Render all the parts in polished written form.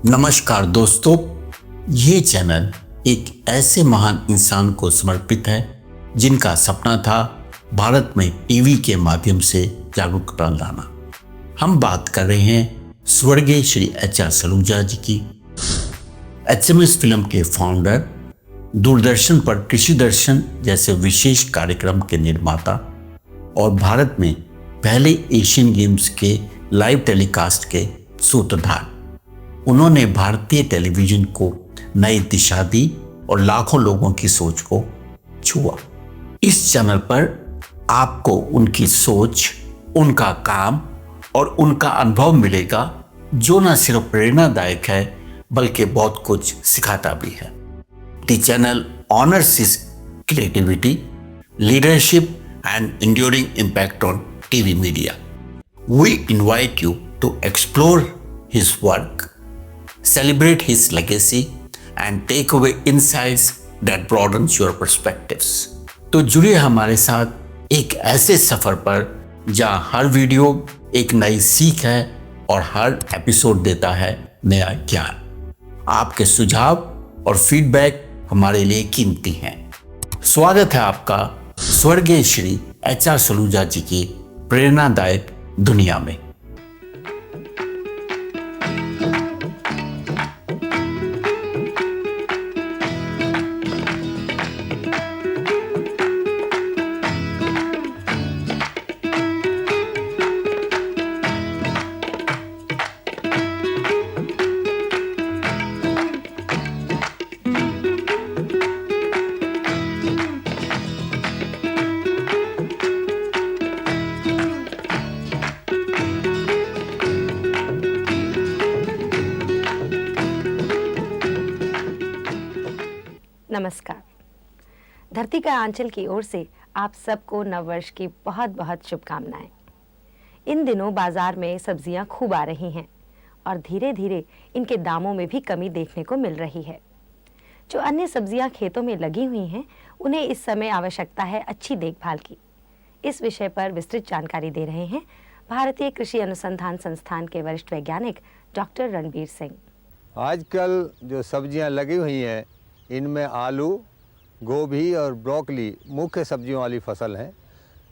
नमस्कार दोस्तों, ये चैनल एक ऐसे महान इंसान को समर्पित है जिनका सपना था भारत में टीवी के माध्यम से जागरूकता लाना। हम बात कर रहे हैं स्वर्गीय श्री एच.आर. सलूजा जी की। एचएमएस फिल्म के फाउंडर, दूरदर्शन पर कृषि दर्शन जैसे विशेष कार्यक्रम के निर्माता और भारत में पहले एशियन गेम्स के लाइव टेलीकास्ट के सूत्रधार। उन्होंने भारतीय टेलीविजन को नई दिशा दी और लाखों लोगों की सोच को छुआ। इस चैनल पर आपको उनकी सोच, उनका काम और उनका अनुभव मिलेगा जो न सिर्फ प्रेरणादायक है बल्कि बहुत कुछ सिखाता भी है। The channel honors his creativity, leadership and enduring impact on TV media. We invite you to explore his work, celebrate his legacy and take away insights that broadens your perspectives. तो जुड़िए हमारे साथ एक ऐसे सफर पर जहां हर वीडियो एक नई सीख है और हर एपिसोड देता है नया ज्ञान। आपके सुझाव और फीडबैक हमारे लिए कीमती हैं। स्वागत है आपका स्वर्गीय श्री एच.आर. सलूजा जी की प्रेरणादायक दुनिया में। नमस्कार। धरती का आंचल की ओर से आप सबको नववर्ष की बहुत बहुत शुभकामनाएं। इन दिनों बाजार में सब्जियां खूब आ रही हैं और धीरे धीरे इनके दामों में भी कमी देखने को मिल रही है। जो अन्य सब्जियां खेतों में लगी हुई हैं, उन्हें इस समय आवश्यकता है अच्छी देखभाल की। इस विषय पर विस्तृत जानकारी दे रहे हैं भारतीय कृषि अनुसंधान संस्थान के वरिष्ठ वैज्ञानिक डॉक्टर रणबीर सिंह। आजकल जो सब्जियां लगी हुई हैं, इनमें आलू, गोभी और ब्रोकली मुख्य सब्जियों वाली फसल हैं।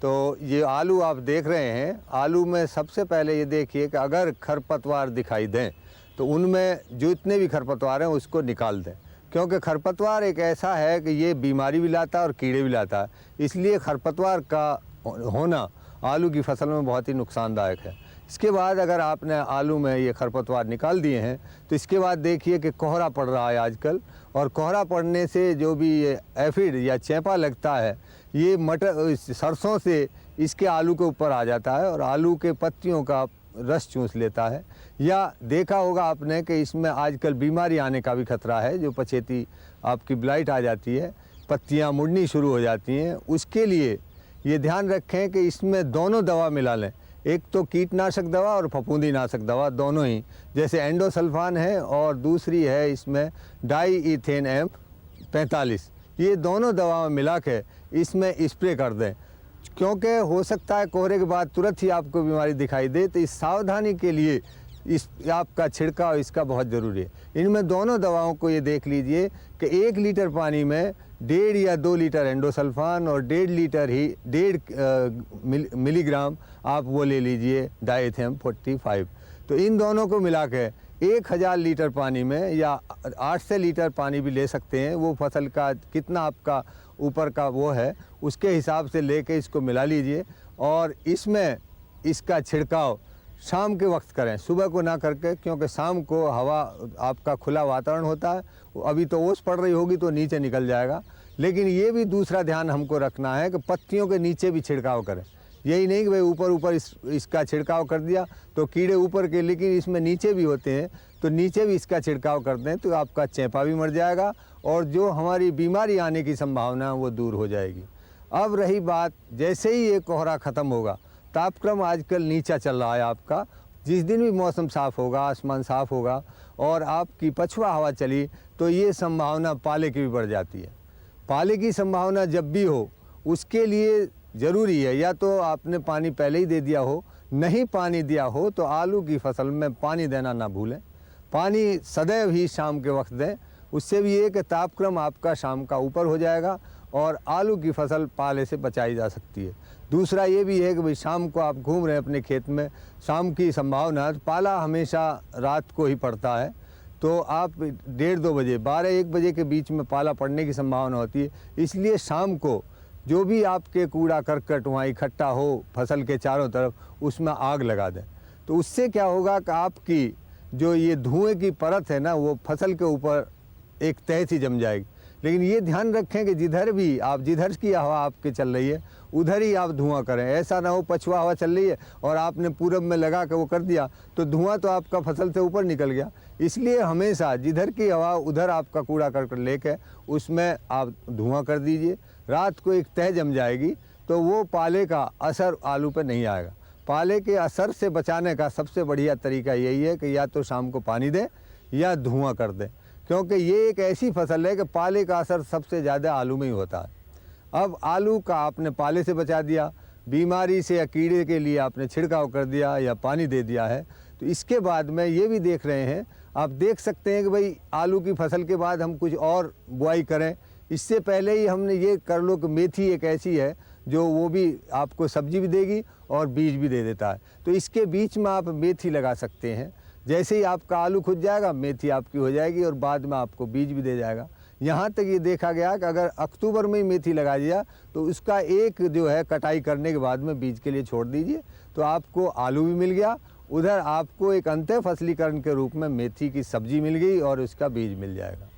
तो ये आलू आप देख रहे हैं, आलू में सबसे पहले ये देखिए कि अगर खरपतवार दिखाई दें तो उनमें जो इतने भी खरपतवार हैं उसको निकाल दें, क्योंकि खरपतवार एक ऐसा है कि ये बीमारी भी लाता है और कीड़े भी लाता है। इसलिए खरपतवार का होना आलू की फसल में बहुत ही नुकसानदायक है। इसके बाद अगर आपने आलू में ये खरपतवार निकाल दिए हैं तो इसके बाद देखिए कि कोहरा पड़ रहा है आजकल, और कोहरा पड़ने से जो भी ये एफिड या चेपा लगता है, ये मटर सरसों से इसके आलू के ऊपर आ जाता है और आलू के पत्तियों का रस चूस लेता है। या देखा होगा आपने कि इसमें आजकल बीमारी आने का भी खतरा है, जो पछेती आपकी ब्लाइट आ जाती है, पत्तियाँ मुड़नी शुरू हो जाती हैं। उसके लिए ये ध्यान रखें कि इसमें दोनों दवा मिला लें, एक तो कीटनाशक दवा और फफूंदीनाशक दवा दोनों ही, जैसे एंडोसल्फान है और दूसरी है इसमें डाईईथेन M45। ये दोनों दवा मिला के इसमें स्प्रे कर दें, क्योंकि हो सकता है कोहरे के बाद तुरंत ही आपको बीमारी दिखाई दे। तो इस सावधानी के लिए इस आपका छिड़काव इसका बहुत ज़रूरी है। इनमें दोनों दवाओं को ये देख लीजिए कि 1 लीटर पानी में 1.5 या 2 लीटर एंडोसल्फान और 1.5 मिलीग्राम आप वो ले लीजिए डाईईथेन M45। तो इन दोनों को मिला के 1000 लीटर पानी में, या 800 लीटर पानी भी ले सकते हैं, वो फसल का कितना आपका ऊपर का वो है उसके हिसाब से लेके इसको मिला लीजिए। और इसमें इसका छिड़काव शाम के वक्त करें, सुबह को ना करके, क्योंकि शाम को हवा आपका खुला वातावरण होता है, अभी तो ओस पड़ रही होगी तो नीचे निकल जाएगा। लेकिन ये भी दूसरा ध्यान हमको रखना है कि पत्तियों के नीचे भी छिड़काव करें। यही नहीं कि भाई ऊपर ऊपर इसका छिड़काव कर दिया तो कीड़े ऊपर के, लेकिन इसमें नीचे भी होते हैं, तो नीचे भी इसका छिड़काव कर दें तो आपका चेपा भी मर जाएगा और जो हमारी बीमारी आने की संभावना है वो दूर हो जाएगी। अब रही बात, जैसे ही ये कोहरा ख़त्म होगा, तापक्रम आजकल नीचा चल रहा है आपका। जिस दिन भी मौसम साफ़ होगा, आसमान साफ़ होगा और आपकी पछुआ हवा चली तो ये संभावना पाले की भी बढ़ जाती है। पाले की संभावना जब भी हो उसके लिए ज़रूरी है या तो आपने पानी पहले ही दे दिया हो, नहीं पानी दिया हो तो आलू की फसल में पानी देना ना भूलें। पानी सदैव ही शाम के वक्त दें। उससे भी ये कि तापक्रम आपका शाम का ऊपर हो जाएगा और आलू की फसल पाले से बचाई जा सकती है। दूसरा ये भी है कि भाई शाम को आप घूम रहे हैं अपने खेत में, शाम की संभावना है, पाला हमेशा रात को ही पड़ता है, तो आप 1:30-2 बजे 12-1 बजे के बीच में पाला पड़ने की संभावना होती है। इसलिए शाम को जो भी आपके कूड़ा करकट वहाँ इकट्ठा हो फसल के चारों तरफ, उसमें आग लगा दें। तो उससे क्या होगा कि आपकी जो ये धुएं की परत है ना, वो फसल के ऊपर एक तह सी जम जाएगी। लेकिन ये ध्यान रखें कि जिधर की हवा आपके चल रही है उधर ही आप धुआं करें। ऐसा ना हो पछुआ हवा चल रही है और आपने पूरब में लगा के वो कर दिया तो धुआं तो आपका फसल से ऊपर निकल गया। इसलिए हमेशा जिधर की हवा उधर आपका कूड़ा करकट लेके उसमें आप धुआं कर दीजिए। रात को एक तह जम जाएगी तो वो पाले का असर आलू पे नहीं आएगा। पाले के असर से बचाने का सबसे बढ़िया तरीका यही है कि या तो शाम को पानी दें या धुआं कर दें, क्योंकि ये एक ऐसी फसल है कि पाले का असर सबसे ज़्यादा आलू में ही होता है। अब आलू का आपने पाले से बचा दिया, बीमारी से या कीड़े के लिए आपने छिड़काव कर दिया या पानी दे दिया है, तो इसके बाद में ये भी देख रहे हैं, आप देख सकते हैं कि भाई आलू की फसल के बाद हम कुछ और बुआई करें। इससे पहले ही हमने ये कर लो कि मेथी एक ऐसी है जो वो भी आपको सब्जी भी देगी और बीज भी दे देता है, तो इसके बीच में आप मेथी लगा सकते हैं। जैसे ही आपका आलू खुद जाएगा मेथी आपकी हो जाएगी और बाद में आपको बीज भी दे जाएगा। यहाँ तक ये देखा गया कि अगर अक्टूबर में ही मेथी लगा दिया तो उसका एक जो है कटाई करने के बाद में बीज के लिए छोड़ दीजिए, तो आपको आलू भी मिल गया, उधर आपको एक अंतः फसलीकरण के रूप में मेथी की सब्जी मिल गई और उसका बीज मिल जाएगा।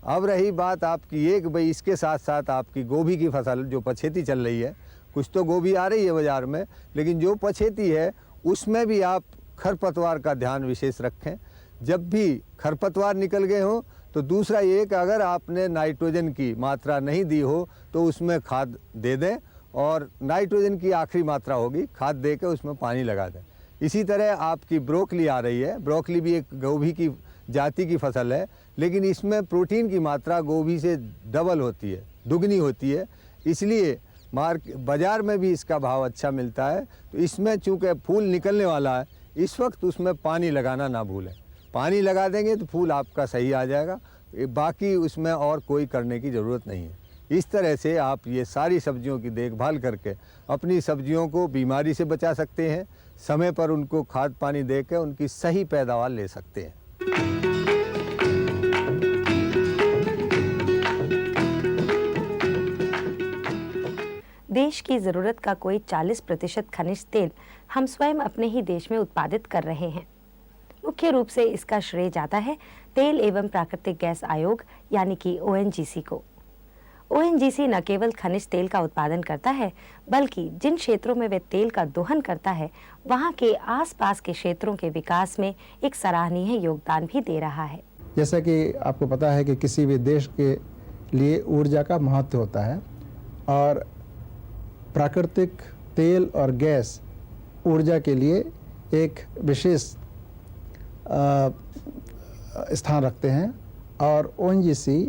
अब रही बात आपकी ये कि भाई इसके साथ साथ आपकी गोभी की फसल जो पछेती चल रही है, कुछ तो गोभी आ रही है बाज़ार में, लेकिन जो पछेती है उसमें भी आप खरपतवार का ध्यान विशेष रखें। जब भी खरपतवार निकल गए हों तो दूसरा ये कि अगर आपने नाइट्रोजन की मात्रा नहीं दी हो तो उसमें खाद दे दें, और नाइट्रोजन की आखिरी मात्रा होगी, खाद दे के उसमें पानी लगा दें। इसी तरह आपकी ब्रोकली आ रही है, ब्रोकली भी एक गोभी की जाति की फसल है, लेकिन इसमें प्रोटीन की मात्रा गोभी से डबल होती है, दुगनी होती है, इसलिए बाज़ार में भी इसका भाव अच्छा मिलता है। तो इसमें चूँकि फूल निकलने वाला है, इस वक्त उसमें पानी लगाना ना भूलें। पानी लगा देंगे तो फूल आपका सही आ जाएगा, बाकी उसमें और कोई करने की ज़रूरत नहीं है। इस तरह से आप ये सारी सब्जियों की देखभाल करके अपनी सब्जियों को बीमारी से बचा सकते हैं, समय पर उनको खाद पानी देकर उनकी सही पैदावार ले सकते हैं। देश की ज़रूरत का कोई 40% खनिज तेल हम स्वयं अपने ही देश में उत्पादित कर रहे हैं। मुख्य रूप से इसका श्रेय जाता है तेल एवं प्राकृतिक गैस आयोग यानी कि ONGC को। ONGC न केवल खनिज तेल का उत्पादन करता है, बल्कि जिन क्षेत्रों में वे तेल का दोहन करता है वहां के आसपास के क्षेत्रों के विकास में एक सराहनीय योगदान भी दे रहा है। जैसा कि आपको पता है कि किसी भी देश के लिए ऊर्जा का महत्व होता है, और प्राकृतिक तेल और गैस ऊर्जा के लिए एक विशेष स्थान रखते हैं, और ONGC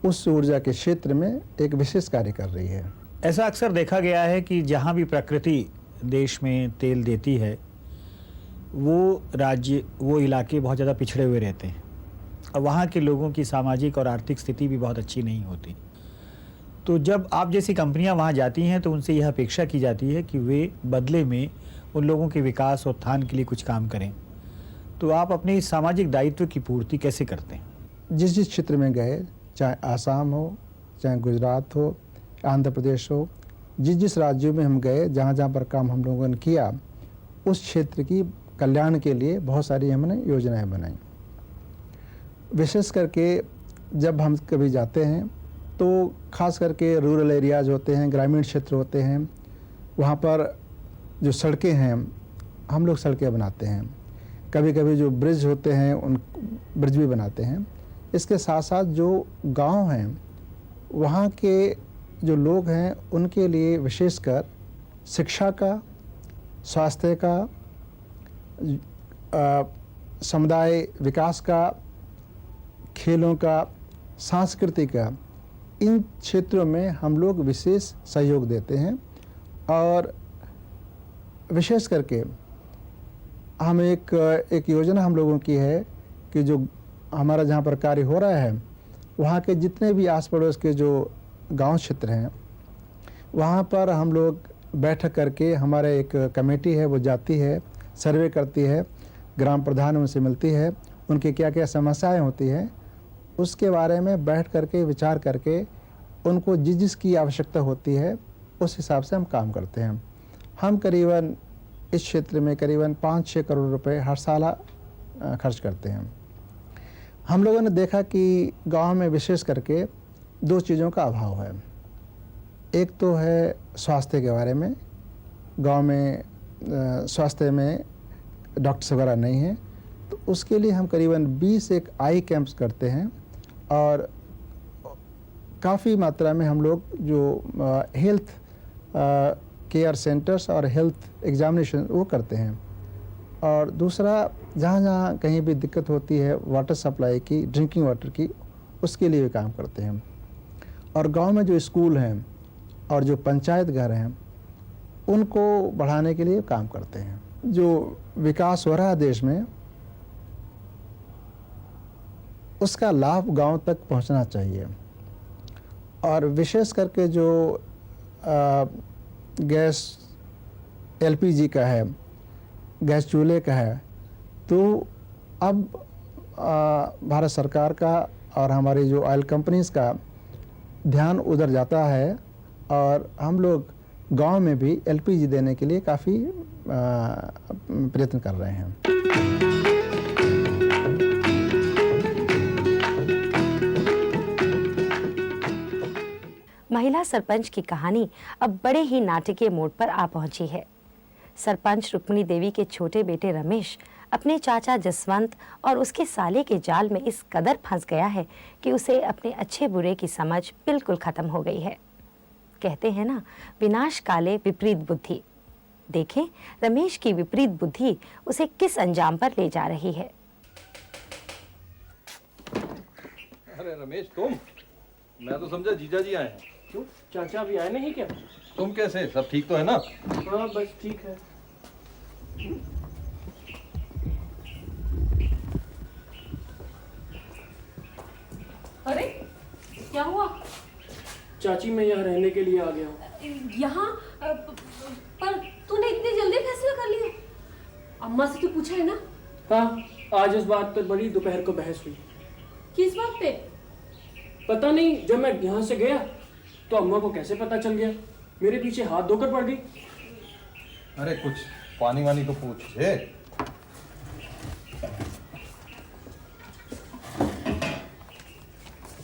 उस ऊर्जा के क्षेत्र में एक विशेष कार्य कर रही है। ऐसा अक्सर देखा गया है कि जहाँ भी प्रकृति देश में तेल देती है वो राज्य, वो इलाके बहुत ज़्यादा पिछड़े हुए रहते हैं और वहाँ के लोगों की सामाजिक और आर्थिक स्थिति भी बहुत अच्छी नहीं होती। तो जब आप जैसी कंपनियां वहां जाती हैं तो उनसे यह अपेक्षा की जाती है कि वे बदले में उन लोगों के विकास और उत्थान के लिए कुछ काम करें। तो आप अपने इस सामाजिक दायित्व की पूर्ति कैसे करते हैं? जिस जिस क्षेत्र में गए, चाहे आसाम हो, चाहे गुजरात हो, आंध्र प्रदेश हो, जिस जिस राज्यों में हम गए, जहाँ जहाँ पर काम हम लोगों ने किया, उस क्षेत्र की कल्याण के लिए बहुत सारी हमने योजनाएं बनाई। विशेष करके जब हम कभी जाते हैं तो खास करके रूरल एरियाज होते हैं, ग्रामीण क्षेत्र होते हैं, वहाँ पर जो सड़कें हैं हम लोग सड़कें बनाते हैं, कभी कभी जो ब्रिज होते हैं उन ब्रिज भी बनाते हैं। इसके साथ साथ जो गांव हैं वहाँ के जो लोग हैं उनके लिए विशेषकर शिक्षा का, स्वास्थ्य का, समुदाय विकास का, खेलों का, सांस्कृतिक का, इन क्षेत्रों में हम लोग विशेष सहयोग देते हैं। और विशेष करके हम एक योजना हम लोगों की है कि जो हमारा जहाँ पर कार्य हो रहा है वहाँ के जितने भी आस पड़ोस के जो गांव क्षेत्र हैं वहाँ पर हम लोग बैठक करके, हमारा एक कमेटी है वो जाती है, सर्वे करती है, ग्राम प्रधान उनसे मिलती है, उनकी क्या क्या समस्याएं होती हैं उसके बारे में बैठ करके विचार करके उनको जिस जिसकी आवश्यकता होती है उस हिसाब से हम काम करते हैं। हम करीबन इस क्षेत्र में करीबन 5-6 करोड़ रुपए हर साल खर्च करते हैं। हम लोगों ने देखा कि गांव में विशेष करके 2 चीज़ों का अभाव है। एक तो है स्वास्थ्य के बारे में, गांव में स्वास्थ्य में डॉक्टर्स वगैरह नहीं हैं, तो उसके लिए हम करीबन 20 एक आई कैंप्स करते हैं और काफ़ी मात्रा में हम लोग जो हेल्थ केयर सेंटर्स और हेल्थ एग्जामिनेशन वो करते हैं। और दूसरा, जहाँ जहाँ कहीं भी दिक्कत होती है वाटर सप्लाई की, ड्रिंकिंग वाटर की, उसके लिए भी काम करते हैं। और गांव में जो स्कूल हैं और जो पंचायत घर हैं उनको बढ़ाने के लिए काम करते हैं। जो विकास हो रहा है देश में उसका लाभ गांव तक पहुंचना चाहिए। और विशेष करके जो गैस एलपीजी का है, गैस चूल्हे का है, तो अब भारत सरकार का और हमारी जो ऑयल कंपनीज का ध्यान उधर जाता है और हम लोग गांव में भी एलपीजी देने के लिए काफ़ी प्रयत्न कर रहे हैं। महिला सरपंच की कहानी अब बड़े ही नाटकीय मोड़ पर आ पहुंची है। सरपंच रुक्मिणी देवी के छोटे बेटे रमेश अपने चाचा जसवंत और उसके साले के जाल में इस कदर फंस गया है कि उसे अपने अच्छे बुरे की समझ बिल्कुल खत्म हो गई है। कहते हैं ना, विनाश काले विपरीत बुद्धि। देखें रमेश की विपरीत बुद्धि उसे किस अंजाम पर ले जा रही है। अरे रमेश, तुम? मैं तो समझा जीजा जी आए हैं। क्यों, चाचा भी आए नहीं क्या? तुम कैसे? सब ठीक तो है ना? हाँ बस ठीक है। अरे क्या हुआ? चाची मैं यहाँ रहने के लिए आ गया हूँ। यहाँ पर तूने इतनी जल्दी फैसला कर लिया? अम्मा से तो पूछा है ना? हाँ, आज इस बात पर बड़ी दोपहर को बहस हुई। किस बात पे? पता नहीं, जब मैं यहाँ से गया तो अम्मा को कैसे पता चल गया, मेरे पीछे हाथ धोकर पड़ गई। अरे कुछ पानी वानी तो पूछे।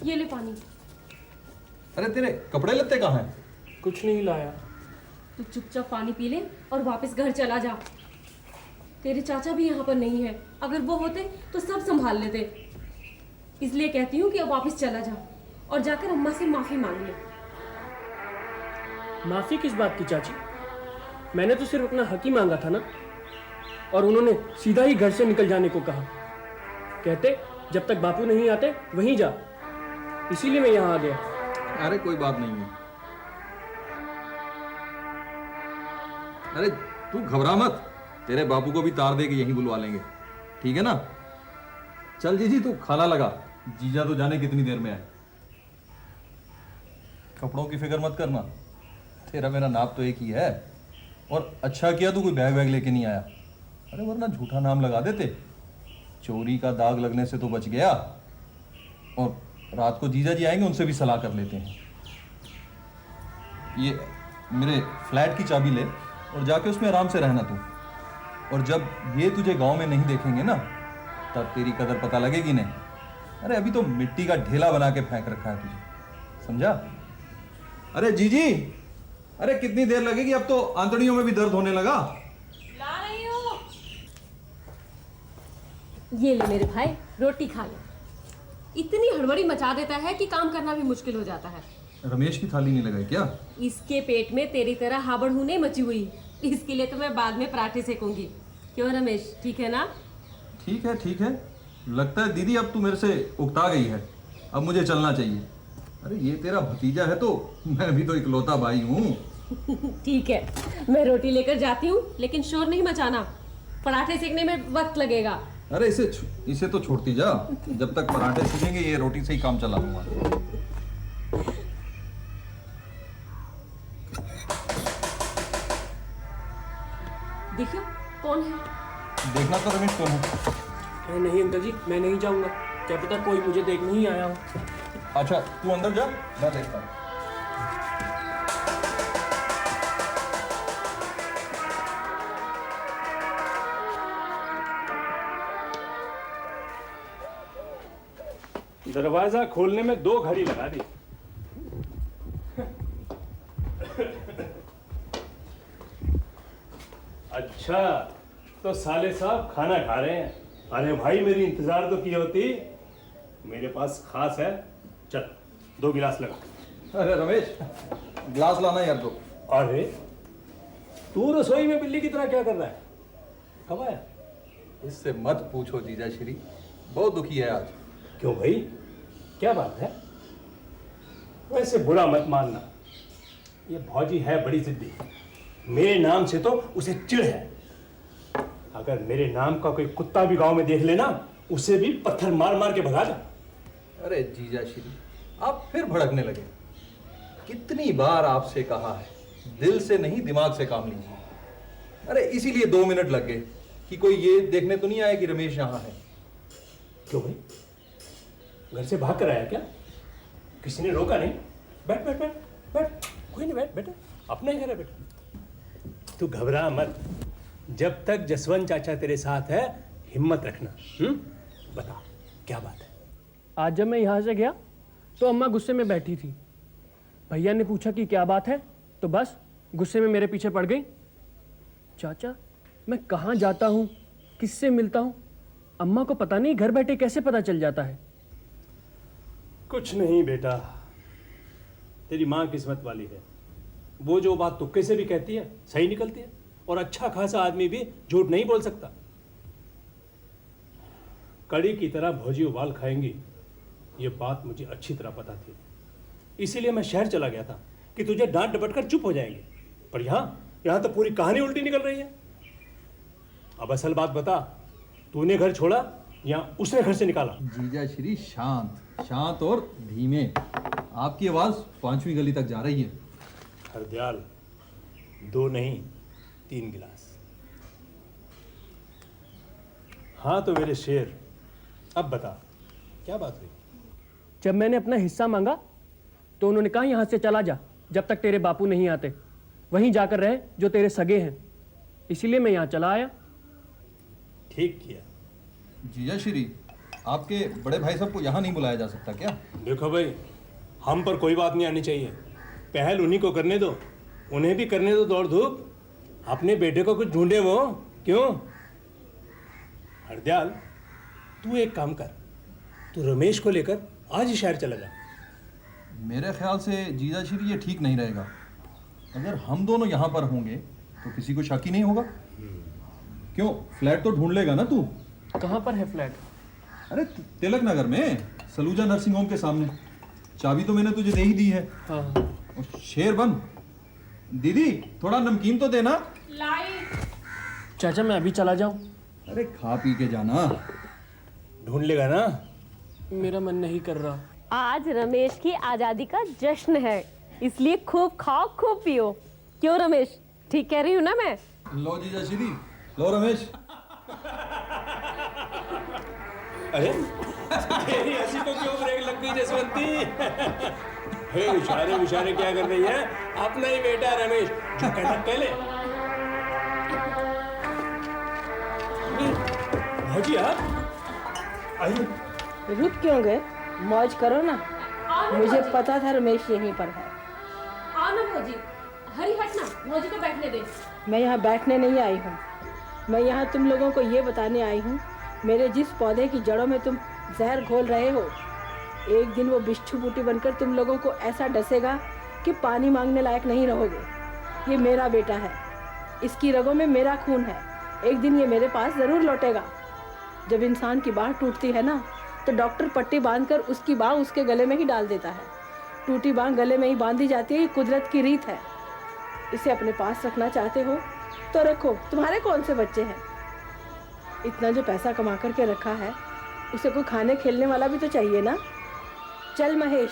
ये ले पानी। अरे तेरे कपड़े लत्ते कहाँ हैं? कुछ नहीं लाया। तू चुपचाप पानी पी ले और वापस घर चला जा। तेरे चाचा भी यहाँ पर नहीं है, अगर वो होते तो सब संभाल लेते। इसलिए कहती हूँ कि अब वापस चला जा और जाकर अम्मा से माफी मांग ले। माफी किस बात की चाची? मैंने तो सिर्फ अपना हक ही मांगा था ना। और उन्होंने सीधा ही घर से निकल जाने को कहा। कहते जब तक बापू नहीं आते वहीं जा। इसीलिए मैं यहाँ आ गया। अरे कोई बात नहीं है। अरे तू घबरा मत, तेरे बापू को भी तार दे के यहीं बुलवा लेंगे, ठीक है ना? चल जीजी तू खाना लगा, जीजा तो जाने कितनी देर में आए। कपड़ों की फिक्र मत करना, तेरा मेरा नाप तो एक ही है। और अच्छा किया तू कोई बैग वैग लेके नहीं आया, अरे वरना झूठा नाम लगा देते। चोरी का दाग लगने से तो बच गया। और रात को जीजा जी आएंगे, उनसे भी सलाह कर लेते हैं। ये मेरे फ्लैट की चाबी ले और जाके उसमें आराम से रहना तू। और जब ये तुझे गांव में नहीं देखेंगे ना, तब तेरी कदर पता लगेगी नहीं। अरे अभी तो मिट्टी का ढेला बना के फेंक रखा है तुझे, समझा? अरे जीजी, अरे कितनी देर लगेगी? अब तो आंतड़ियों में भी दर्द होने लगा। ला रही हूँ। ये ले मेरे भाई, रोटी खा ले। इतनी हड़बड़ी मचा देता है कि काम करना भी मुश्किल हो जाता है। रमेश की थाली नहीं लगाई क्या? इसके पेट में तेरी तरह हाबड़ नहीं मची हुई, इसके लिए तो मैं बाद में पराठे सेकूंगी। क्यों रमेश, ठीक है ना? ठीक है ठीक है। लगता है दीदी अब तू मेरे से उकता गई है, अब मुझे चलना चाहिए। अरे ये तेरा भतीजा है तो मैं भी तो इकलौता भाई हूँ। ठीक है, मैं रोटी लेकर जाती हूँ, लेकिन शोर नहीं मचाना, पराठे सेकने में वक्त लगेगा। अरे इसे तो छोड़ती जा, जब तक पराठे सीखेंगे ये रोटी से ही काम चला लूंगा। देखियो कौन है। देखना तो रमेश कौन है। अरे नहीं अंकल जी, मैं नहीं जाऊंगा, क्या पता कोई मुझे देखने ही आया हो। अच्छा तू अंदर जा, मैं देखता हूँ। दरवाजा खोलने में 2 घड़ी लगा दी। अच्छा तो साले साहब खाना खा रहे हैं। अरे भाई मेरी इंतजार तो की होती, मेरे पास खास है। चल 2 गिलास लगा। अरे रमेश, ग्लास लाना यार दो। अरे तू रसोई में बिल्ली की तरह क्या कर रहा है? कब आया? इससे मत पूछो जीजा श्री, बहुत दुखी है आज। क्यों भाई, क्या बात है? वैसे बुरा मत मानना, ये भौजी है बड़ी जिद्दी। मेरे नाम से तो उसे चिढ़ है। अगर मेरे नाम का कोई कुत्ता भी गांव में देख लेना, उसे भी पत्थर मार मार के भगा दे। अरे जीजा श्री, आप फिर भड़कने लगे। कितनी बार आपसे कहा है, दिल से नहीं दिमाग से काम लीजिए। अरे इसीलिए 2 मिनट लग गए कि कोई ये देखने तो नहीं आया कि रमेश यहाँ है। क्यों भाई, घर से भाग कर आया क्या? किसी ने रोका नहीं? बैठ बैठ बैठ बैठ, कोई नहीं, बैठ बेटा, अपना ही घर है बेटा। तू घबरा मत, जब तक जसवंत चाचा तेरे साथ है हिम्मत रखना। बता क्या बात है? आज जब मैं यहाँ से गया तो अम्मा गुस्से में बैठी थी। भैया ने पूछा कि क्या बात है, तो बस गुस्से में मेरे पीछे पड़ गई। चाचा, मैं कहाँ जाता हूँ, किससे मिलता हूँ, अम्मा को पता नहीं घर बैठे कैसे पता चल जाता है। कुछ नहीं बेटा, तेरी माँ किस्मत वाली है। वो जो बात तुक्के से भी कहती है सही निकलती है, और अच्छा खासा आदमी भी झूठ नहीं बोल सकता। कड़ी की तरह भौजी उबाल खाएंगी, ये बात मुझे अच्छी तरह पता थी। इसीलिए मैं शहर चला गया था कि तुझे डांट डपट कर चुप हो जाएंगे, पर यहाँ तो पूरी कहानी उल्टी निकल रही है। अब असल बात बता, तूने घर छोड़ा या उसने घर से निकाला? जीजा श्री शांत शांत और धीमे, आपकी आवाज 5वीं गली तक जा रही है। हरदयाल, 2 नहीं 3 गिलास। हाँ तो मेरे शेर, अब बता क्या बात हुई? जब मैंने अपना हिस्सा मांगा तो उन्होंने कहा यहाँ से चला जा, जब तक तेरे बापू नहीं आते, वहीं जाकर रहे जो तेरे सगे हैं। इसीलिए मैं यहाँ चला आया। ठीक किया। जीजा श्री, आपके बड़े भाई साहब को यहाँ नहीं बुलाया जा सकता क्या? देखो भाई, हम पर कोई बात नहीं आनी चाहिए, पहल उन्हीं को करने दो, उन्हें भी करने दो दौड़ धूप। अपने बेटे को कुछ ढूंढे वो, क्यों? हरदयाल, तू एक काम कर, तू रमेश को लेकर आज ही शहर चला जा। मेरे ख्याल से जीजा श्री ये ठीक नहीं रहेगा। अगर हम दोनों यहाँ पर होंगे तो किसी को शक ही नहीं होगा। क्यों, फ्लैट तो ढूंढ लेगा ना तू? कहाँ पर है फ्लैट? अरे तिलक नगर में, सलूजा नर्सिंग होम के सामने। चाबी तो मैंने तुझे दे ही दी है। हाँ। और शेर बन, दीदी थोड़ा नमकीन तो देना। चाचा मैं अभी चला जाऊं? अरे खा पी के जाना। ढूंढ लेगा ना? मेरा मन नहीं कर रहा। आज रमेश की आजादी का जश्न है, इसलिए खूब खाओ खूब पियो। क्यों रमेश, ठीक कह रही हूँ ना मैं? लो जीजा श्री, लो रमेश। अरे तेरी हंसी को क्यों ब्रेक लग गई जसवंती? हे इशारे विशारे क्या कर रही है? अपना ही बेटा रमेश, जो कहता कह ले। भौजी आप आइए। रुक क्यों गए? मौज करो ना। मुझे पता था रमेश यहीं पर है। आओ ना भौजी, हरी हट ना, भौजी को बैठने दे। मैं यहाँ बैठने नहीं आई हूँ, मैं यहाँ तुम लोगों को ये बताने आई हूँ, मेरे जिस पौधे की जड़ों में तुम जहर घोल रहे हो, एक दिन वो बिच्छू बूटी बनकर तुम लोगों को ऐसा डसेगा कि पानी मांगने लायक नहीं रहोगे। ये मेरा बेटा है, इसकी रगों में मेरा खून है, एक दिन ये मेरे पास ज़रूर लौटेगा। जब इंसान की बाह टूटती है ना, तो डॉक्टर पट्टी बांधकर उसकी बाह उसके गले में ही डाल देता है। टूटी बाह गले में ही बांधी जाती है, ये कुदरत की रीत है। इसे अपने पास रखना चाहते हो तो रखो, तुम्हारे कौन से बच्चे हैं? इतना जो पैसा कमा करके रखा है उसे कोई खाने खेलने वाला भी तो चाहिए ना। चल महेश,